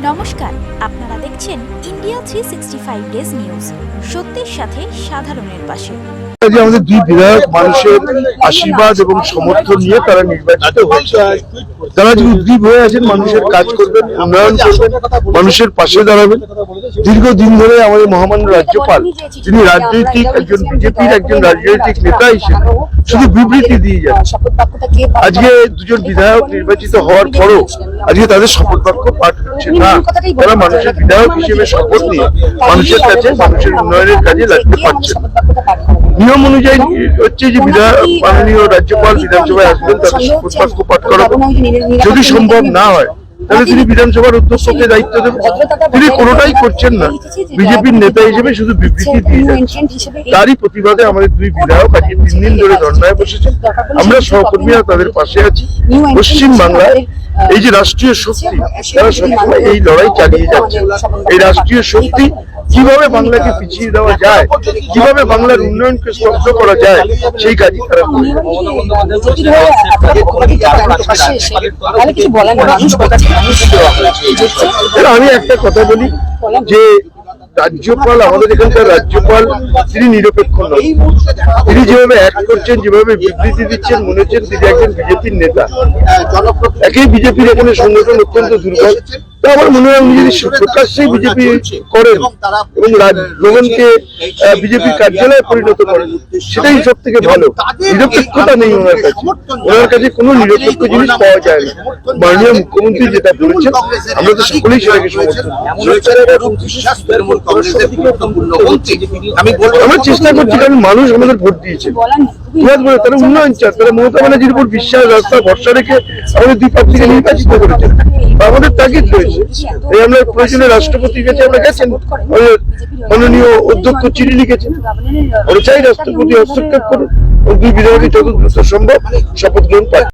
নমস্কার, আপনারা দেখছেন ইন্ডিয়া 365 ডেজ নিউজ, সত্যের সাথে সাধারণের পাশে। আমাদের দুই বিধায়ক মানুষের আশীর্বাদ এবং সমর্থন নিয়ে তারা নির্বাচিত হয়েছে। তারা যে উদ্দীপ হয়ে আছেন, মানুষের কাজ করবেন, উন্নয়ন করবেন, মানুষের পাশে দাঁড়াবেন। দীর্ঘদিন ধরে আমাদের মহামান্য রাজ্যপাল, তিনি রাজনৈতিক একজন বিজেপির একজন রাজনৈতিক নেতা হিসেবে শুধু বিবৃতি দিয়ে যাচ্ছেন। আজকে দুজন বিধায়ক নির্বাচিত হওয়ার পরও আজকে তাদের শপথ বাক্য পাঠ হচ্ছে না। তারা মানুষের বিধায়ক হিসেবে শপথ নিয়ে মানুষের কাছে মানুষের উন্নয়নের কাজে লাগতে পারছেন। নিয়ম অনুযায়ী হচ্ছে যে মাননীয় রাজ্যপাল বিধানসভায় আসবেন, তাদের শপথ বাক্য পাঠ করাবেন। যদি সম্ভব না হয় তাহলে তিনি বিধানসভার অধ্যক্ষকে দায়িত্ব দেবেন। তিনি কোনোটাই করছেন না, বিজেপির নেতা হিসেবে শুধু বিবৃতি দিয়ে যাচ্ছেন। তারই প্রতিবাদে আমাদের দুই বিধায়ক আজকে 3 দিন ধরে ধর্নায় বসেছেন। আমরা সহকর্মীরা তাদের পাশে আছি। পশ্চিম বাংলায় এই যে রাষ্ট্রীয় শক্তি, তারা সবসময় এই লড়াই চালিয়ে যাচ্ছে। এই রাষ্ট্রীয় শক্তি কিভাবে বাংলাকে পিছিয়ে দেওয়া যায়, কিভাবে বাংলার উন্নয়নকে স্তব্ধ করা যায়, সেই কাজই তারা করে। আমি একটা কথা বলি যে রাজ্যপাল, আমাদের এখানকার রাজ্যপাল, তিনি নিরপেক্ষ নন। তিনি যেভাবে অ্যাক্ট করছেন, যেভাবে বিবৃতি দিচ্ছেন, মনে হচ্ছেন তিনি একজন বিজেপির নেতা। একই বিজেপির এখানে সংগঠন অত্যন্ত দুর্বল। তা আমার মনে হয় উনি যদি প্রকাশ্যেই বিজেপি করেন এবং রাজভবনকে বিজেপির কার্যালয়ে পরিণত করেন, সেটাই সব থেকে ভালো। নিরপেক্ষতা নেই ওনার কাছে, ওনার কাছে কোনো নিরপেক্ষ জিনিস পাওয়া যায় না। মাননীয় মুখ্যমন্ত্রী যেটা বলেছেন, আমরা তো সকলেই সেটাকে সমর্থন। আমরা চেষ্টা করছি, কারণ মানুষ আমাদের ভোট দিয়েছে। তারা উন্নয়ন চান, তারা মমতা ব্যানার্জির উপর বিশ্বাস, রাস্তা ভরসা রেখে আমাদের দুই প্রার্থীকে নির্বাচিত করেছেন। আমাদের তাগিদ রয়েছে, এই আমরা প্রয়োজনে রাষ্ট্রপতির কাছে আমরা গেছেন, মাননীয় অধ্যক্ষ চিঠি লিখেছেন। আমরা চাই রাষ্ট্রপতি হস্তক্ষেপ করুন, দুই বিধায়কের যত দ্রুত সম্ভব শপথ গ্রহণ পান।